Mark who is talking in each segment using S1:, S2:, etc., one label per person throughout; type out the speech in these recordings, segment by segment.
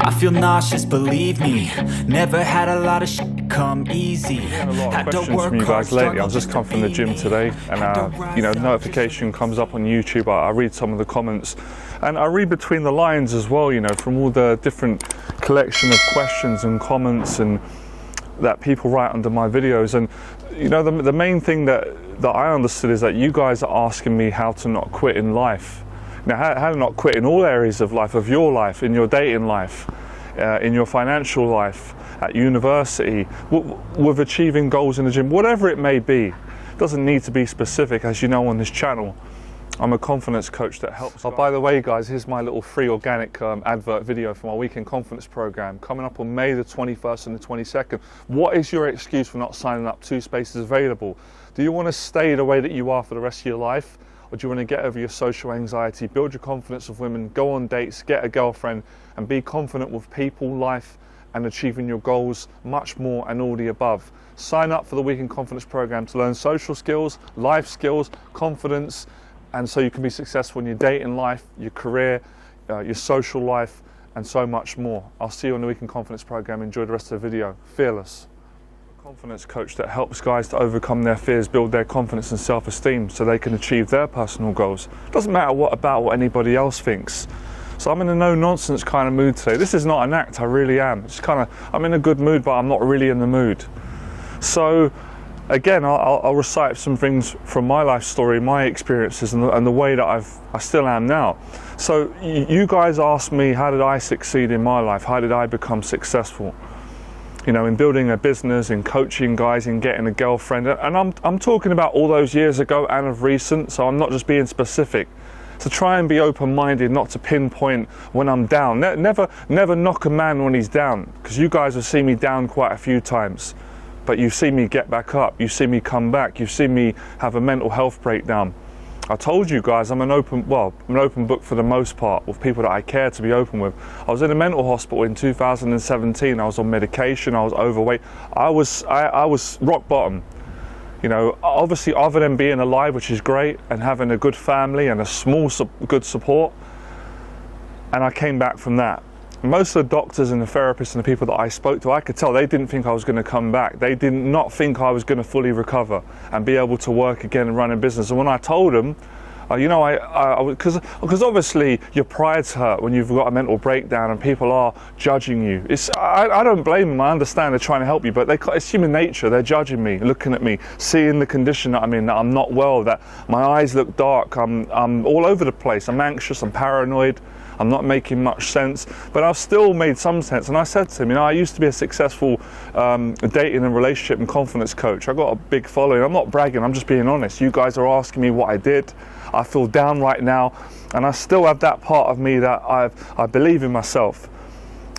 S1: I feel nauseous, believe me. Never had a lot of shit come easy.
S2: A lot of questions from you guys lately. I've just come from the gym today, and you know, notification comes up on YouTube. I read some of the comments, and I read between the lines as well. You know, from all the different collection of questions and comments and that people write under my videos. And you know, the main thing that I understood is that you guys are asking me how to not quit in life. Now, how to not quit in all areas of life, of your life, in your dating life, in your financial life, at university, with achieving goals in the gym, whatever it may be. It doesn't need to be specific, as you know on this channel. I'm a confidence coach that helps. Oh, by the way, guys, here's my little free organic advert video for my weekend confidence program coming up on May the 21st and the 22nd. What is your excuse for not signing up? 2 spaces available. Do you want to stay the way that you are for the rest of your life? Or do you want to get over your social anxiety, build your confidence with women, go on dates, get a girlfriend, and be confident with people, life, and achieving your goals, much more, and all the above? Sign up for the Weekend Confidence Program to learn social skills, life skills, confidence, and so you can be successful in your dating life, your career, your social life, and so much more. I'll see you on the Weekend Confidence Program. Enjoy the rest of the video. Fearless. Confidence coach that helps guys to overcome their fears, build their confidence and self-esteem so they can achieve their personal goals. Doesn't matter what anybody else thinks. So I'm in a no-nonsense kind of mood today. This is not an act, I really am. It's kind of, I'm in a good mood, but I'm not really in the mood. So again, I'll recite some things from my life story, my experiences, and the way that I still am now. So you guys asked me, how did I succeed in my life? How did I become successful? You know, in building a business, in coaching guys, in getting a girlfriend. And I'm talking about all those years ago and of recent, so I'm not just being specific. To try and be open-minded, not to pinpoint when I'm down. Never knock a man when he's down, because you guys have seen me down quite a few times. But you've seen me get back up, you've seen me come back, you've seen me have a mental health breakdown. I told you guys I'm an open book for the most part with people that I care to be open with. I was in a mental hospital in 2017. I was on medication, I was overweight. I was rock bottom. You know, obviously other than being alive, which is great, and having a good family and a small good support, and I came back from that. Most of the doctors and the therapists and the people that I spoke to, I could tell they didn't think I was going to come back. They did not think I was going to fully recover and be able to work again and run a business. And when I told them, you know, because obviously your pride's hurt when you've got a mental breakdown and people are judging you. I don't blame them. I understand they're trying to help you, but it's human nature. They're judging me, looking at me, seeing the condition that I'm in, that I'm not well, that my eyes look dark, I'm all over the place. I'm anxious, I'm paranoid. I'm not making much sense, but I've still made some sense. And I said to him, you know, I used to be a successful dating and relationship and confidence coach. I got a big following. I'm not bragging, I'm just being honest. You guys are asking me what I did. I feel down right now, and I still have that part of me that I believe in myself.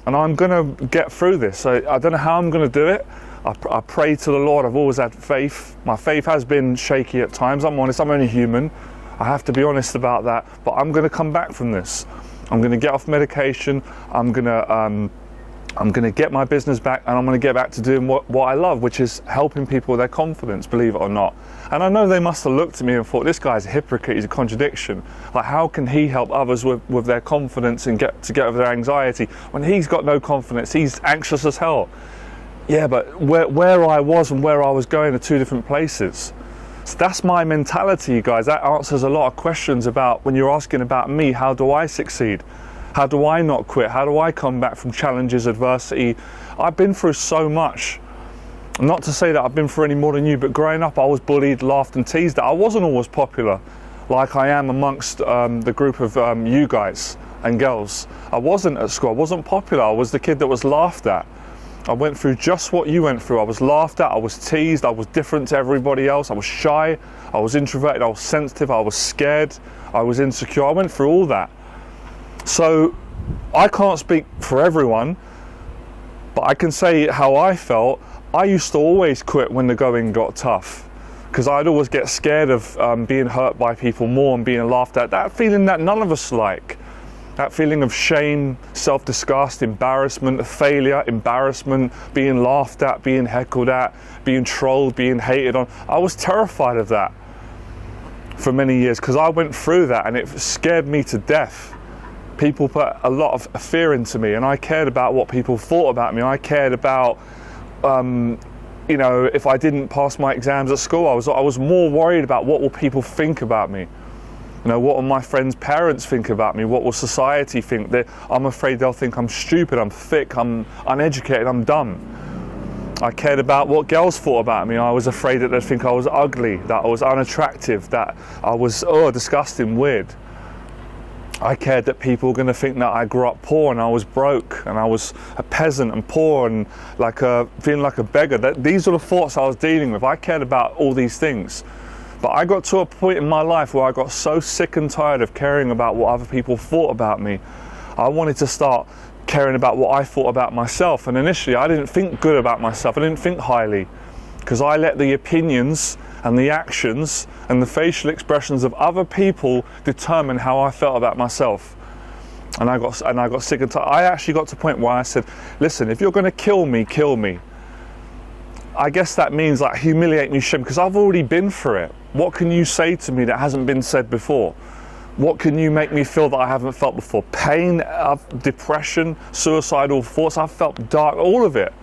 S2: And I'm gonna get through this. So I don't know how I'm gonna do it. I pray to the Lord. I've always had faith. My faith has been shaky at times. I'm honest, I'm only human. I have to be honest about that, but I'm gonna come back from this. I'm going to get off medication, I'm going to get my business back, and I'm going to get back to doing what I love, which is helping people with their confidence, believe it or not. And I know they must have looked at me and thought, this guy's a hypocrite, he's a contradiction. Like, how can he help others with their confidence and get over their anxiety when he's got no confidence, he's anxious as hell? Yeah, but where I was and where I was going are 2 different places. So that's my mentality, guys. That answers a lot of questions about when you're asking about me, how do I succeed? How do I not quit? How do I come back from challenges, adversity? I've been through so much. Not to say that I've been through any more than you, but growing up I was bullied, laughed and teased at. I wasn't always popular like I am amongst the group of you guys and girls. I wasn't at school, I wasn't popular. I was the kid that was laughed at. I went through just what you went through. I was laughed at, I was teased, I was different to everybody else, I was shy, I was introverted, I was sensitive, I was scared, I was insecure. I went through all that. So I can't speak for everyone, but I can say how I felt. I used to always quit when the going got tough, because I'd always get scared of being hurt by people more and being laughed at. That feeling that none of us like. That feeling of shame, self-disgust, embarrassment, failure, embarrassment, being laughed at, being heckled at, being trolled, being hated on. I was terrified of that for many years because I went through that and it scared me to death. People put a lot of fear into me, and I cared about what people thought about me. I cared about, you know, if I didn't pass my exams at school, I was more worried about what will people think about me. You know, what will my friends' parents think about me? What will society think? I'm afraid they'll think I'm stupid, I'm thick, I'm uneducated, I'm dumb. I cared about what girls thought about me. I was afraid that they'd think I was ugly, that I was unattractive, that I was, disgusting, weird. I cared that people were going to think that I grew up poor and I was broke and I was a peasant and poor and feeling like a beggar. These are the thoughts I was dealing with. I cared about all these things. But I got to a point in my life where I got so sick and tired of caring about what other people thought about me. I wanted to start caring about what I thought about myself. And initially I didn't think good about myself. I didn't think highly, because I let the opinions and the actions and the facial expressions of other people determine how I felt about myself. And I got sick and tired. I actually got to a point where I said, listen, if you're going to kill me, kill me. I guess that means like humiliate me, shame, because I've already been through it. What can you say to me that hasn't been said before? What can you make me feel that I haven't felt before? Pain, depression, suicidal thoughts. I've felt dark, all of it.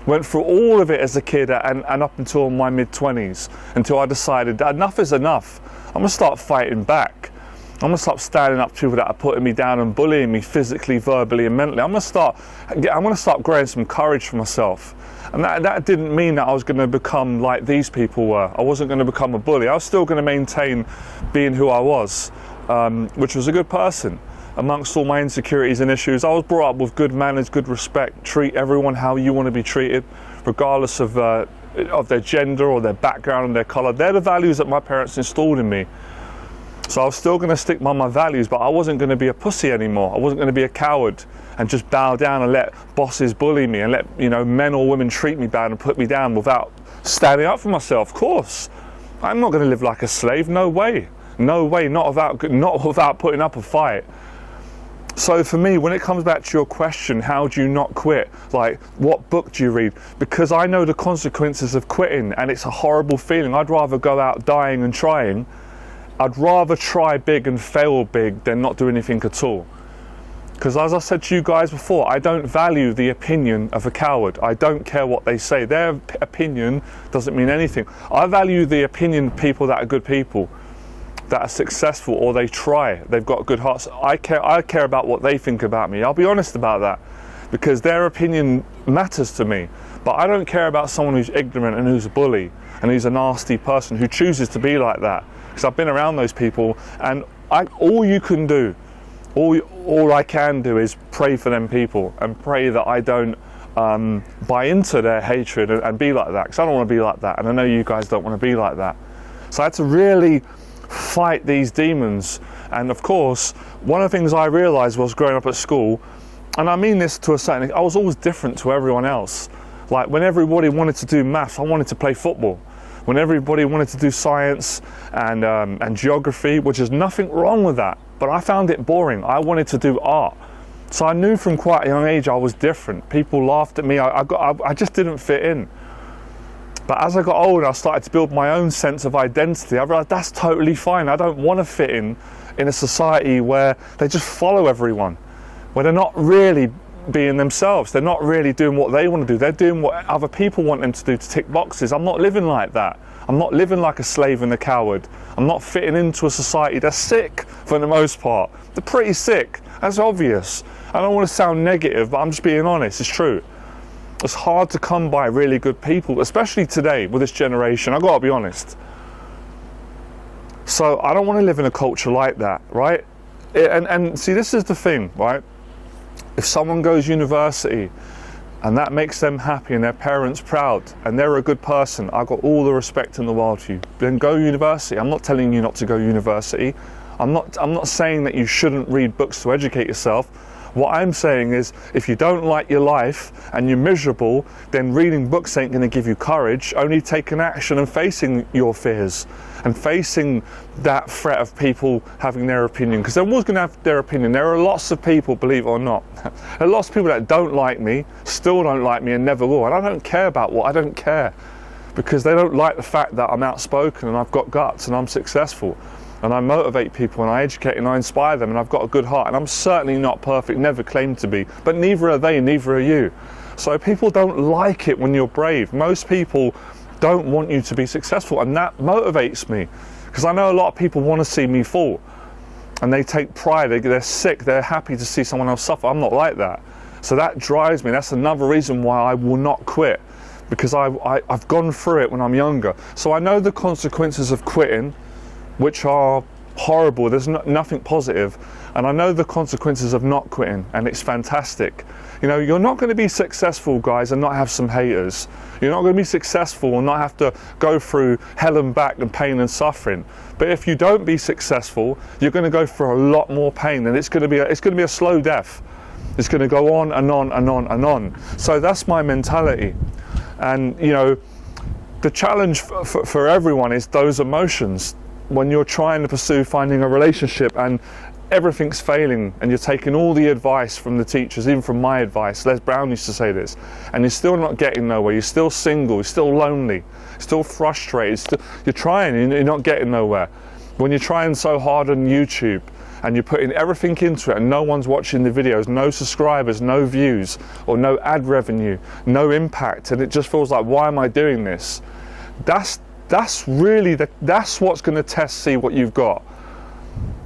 S2: Went through all of it as a kid and up until my mid-20s, until I decided that enough is enough. I'm going to start fighting back. I'm going to start standing up to people that are putting me down and bullying me physically, verbally and mentally. I'm going to start growing some courage for myself. And that didn't mean that I was going to become like these people were. I wasn't going to become a bully. I was still going to maintain being who I was, which was a good person. Amongst all my insecurities and issues, I was brought up with good manners, good respect. Treat everyone how you want to be treated, regardless of their gender or their background and their colour. They're the values that my parents installed in me. So I was still going to stick by my values, but I wasn't going to be a pussy anymore. I wasn't going to be a coward and just bow down and let bosses bully me and let, you know, men or women treat me bad and put me down without standing up for myself. Of course, I'm not going to live like a slave. No way, no way. Not without putting up a fight. So for me, when it comes back to your question, how do you not quit? Like, what book do you read? Because I know the consequences of quitting, and it's a horrible feeling. I'd rather go out dying and trying. I'd rather try big and fail big than not do anything at all. Because as I said to you guys before, I don't value the opinion of a coward. I don't care what they say. Their opinion doesn't mean anything. I value the opinion of people that are good people, that are successful, or they try, they've got good hearts. I care about what they think about me. I'll be honest about that, because their opinion matters to me. But I don't care about someone who's ignorant and who's a bully and who's a nasty person who chooses to be like that, because I've been around those people, and all you can do, all I can do is pray for them people and pray that I don't buy into their hatred and be like that, because I don't want to be like that, and I know you guys don't want to be like that. So I had to really fight these demons. And of course, one of the things I realized was growing up at school, and I mean this to a certain extent, I was always different to everyone else. Like when everybody wanted to do maths, I wanted to play football. When everybody wanted to do science and geography, which is nothing wrong with that, but I found it boring. I wanted to do art. So I knew from quite a young age I was different. People laughed at me. I just didn't fit in. But as I got older, I started to build my own sense of identity. I realized that's totally fine. I don't want to fit in a society where they just follow everyone, where they're not really being themselves. They're not really doing what they want to do. They're doing what other people want them to do to tick boxes. I'm not living like that. I'm not living like a slave and a coward. I'm not fitting into a society that's sick for the most part. They're pretty sick. That's obvious. I don't want to sound negative, but I'm just being honest. It's true. It's hard to come by really good people, especially today with this generation. I've got to be honest. So I don't want to live in a culture like that, right? And see, this is the thing, right? If someone goes university and that makes them happy and their parents proud and they're a good person, I've got all the respect in the world for you. Then go university. I'm not telling you not to go university. I'm not saying that you shouldn't read books to educate yourself. What I'm saying is, if you don't like your life and you're miserable, then reading books ain't going to give you courage. Only taking action and facing your fears and facing that threat of people having their opinion, because they're always going to have their opinion. There are lots of people, believe it or not, there are lots of people that don't like me, still don't like me and never will. And I don't care about what, I don't care, because they don't like the fact that I'm outspoken and I've got guts and I'm successful. and I motivate people and I educate and I inspire them, and I've got a good heart, and I'm certainly not perfect, never claimed to be, but neither are they, neither are you. So people don't like it when you're brave. Most people don't want you to be successful, and that motivates me, because I know a lot of people want to see me fall, and they take pride, they're sick, they're happy to see someone else suffer. I'm not like that. So that drives me. That's another reason why I will not quit, because I've gone through it when I'm younger. So I know the consequences of quitting, which are horrible. There's nothing positive. And I know the consequences of not quitting, and it's fantastic. You know, you're not going to be successful, guys, and not have some haters. You're not going to be successful and not have to go through hell and back and pain and suffering. But if you don't be successful, you're going to go through a lot more pain, and it's going to be a slow death. It's going to go on and on and on and on. So that's my mentality. And you know, the challenge for everyone is those emotions. When you're trying to pursue finding a relationship and everything's failing, and you're taking all the advice from the teachers, even from my advice, Les Brown used to say this, and you're still not getting nowhere, you're still single, you're still lonely, still frustrated, you're trying and you're not getting nowhere. When you're trying so hard on YouTube and you're putting everything into it and no one's watching the videos, no subscribers, no views, or no ad revenue, no impact, and it just feels like, why am I doing this? That's what's going to see what you've got.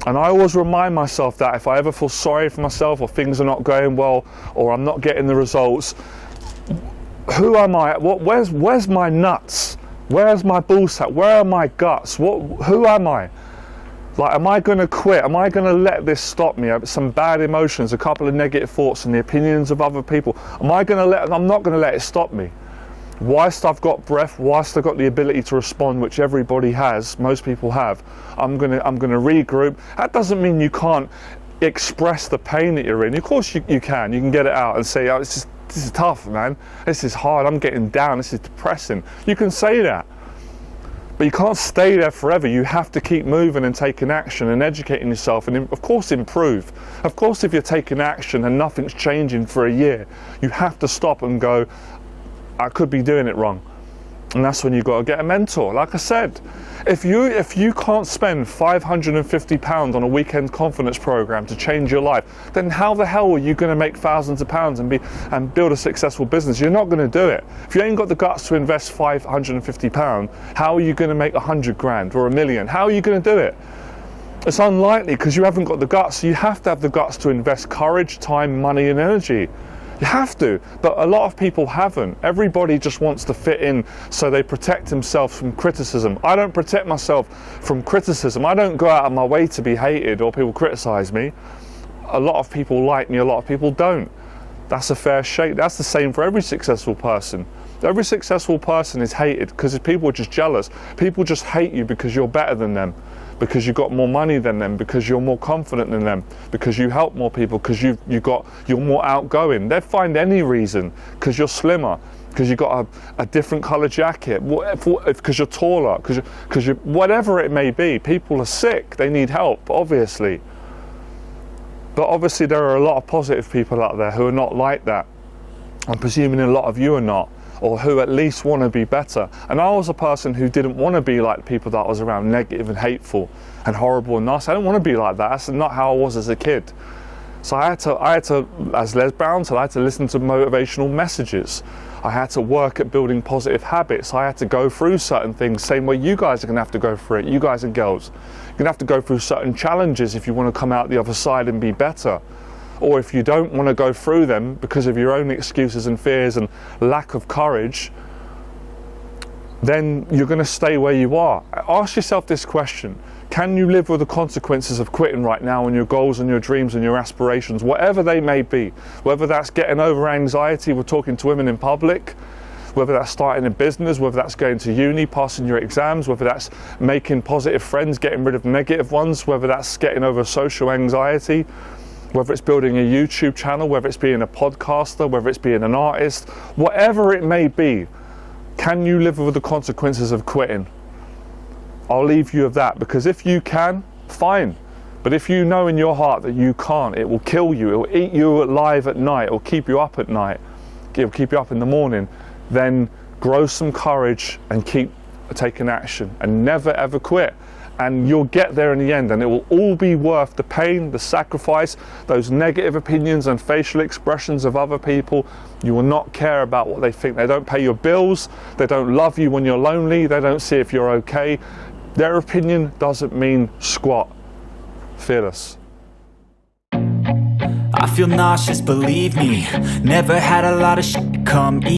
S2: And I always remind myself that if I ever feel sorry for myself, or things are not going well, or I'm not getting the results, who am I? Where's my nuts? Where's my ballsack? Where are my guts? Who am I? Like, am I going to quit? Am I going to let this stop me? Some bad emotions, a couple of negative thoughts, and the opinions of other people. I'm not going to let it stop me. Whilst I've got breath, whilst I've got the ability to respond, which everybody has, most people have, I'm gonna regroup. That doesn't mean you can't express the pain that you're in. Of course you can. You can get it out and say, oh, this is tough, man. This is hard. I'm getting down. This is depressing. You can say that. But you can't stay there forever. You have to keep moving and taking action and educating yourself, and of course improve. Of course, if you're taking action and nothing's changing for a year, you have to stop and go, I could be doing it wrong. And that's when you've got to get a mentor. Like I said, if you can't spend £550 on a weekend confidence program to change your life, then how the hell are you going to make thousands of pounds and build a successful business? You're not going to do it. If you ain't got the guts to invest £550, how are you going to make 100 grand or $1 million? How are you going to do it? It's unlikely, because you haven't got the guts. So you have to have the guts to invest courage, time, money, and energy. You have to, but a lot of people haven't. Everybody just wants to fit in, so they protect themselves from criticism. I don't protect myself from criticism. I don't go out of my way to be hated or people criticize me. A lot of people like me, a lot of people don't. That's a fair shake. That's the same for every successful person. Every successful person is hated because people are just jealous. People just hate you because you're better than them, because you've got more money than them, because you're more confident than them, because you help more people, because you're more outgoing. They'll find any reason, because you're slimmer, because you've got a different colour jacket, because you're taller, because you whatever it may be. People are sick, they need help, obviously. But obviously there are a lot of positive people out there who are not like that. I'm presuming a lot of you are not, or who at least want to be better. And I was a person who didn't want to be like people that I was around, negative and hateful and horrible and nasty. I didn't want to be like that. That's not how I was as a kid. So I had to, as Les Brown said, I had to listen to motivational messages. I had to work at building positive habits. I had to go through certain things, same way you guys are going to have to go through it, you guys and girls. You're going to have to go through certain challenges if you want to come out the other side and be better. Or if you don't want to go through them because of your own excuses and fears and lack of courage, then you're going to stay where you are. Ask yourself this question: can you live with the consequences of quitting right now on your goals and your dreams and your aspirations, whatever they may be? Whether that's getting over anxiety with talking to women in public, whether that's starting a business, whether that's going to uni, passing your exams, whether that's making positive friends, getting rid of negative ones, whether that's getting over social anxiety, whether it's building a YouTube channel, whether it's being a podcaster, whether it's being an artist, whatever it may be, can you live with the consequences of quitting? I'll leave you with that, because if you can, fine. But if you know in your heart that you can't, it will kill you, it will eat you alive at night, it will keep you up at night, it will keep you up in the morning, then grow some courage and keep taking action and never ever quit. and you'll get there in the end, and it will all be worth the pain, the sacrifice, those negative opinions and facial expressions of other people. You will not care about what they think. They don't pay your bills, they don't love you when you're lonely, they don't see if you're okay. Their opinion doesn't mean squat. Fearless.
S1: I feel nauseous, believe me. Never had a lot of shit come easy.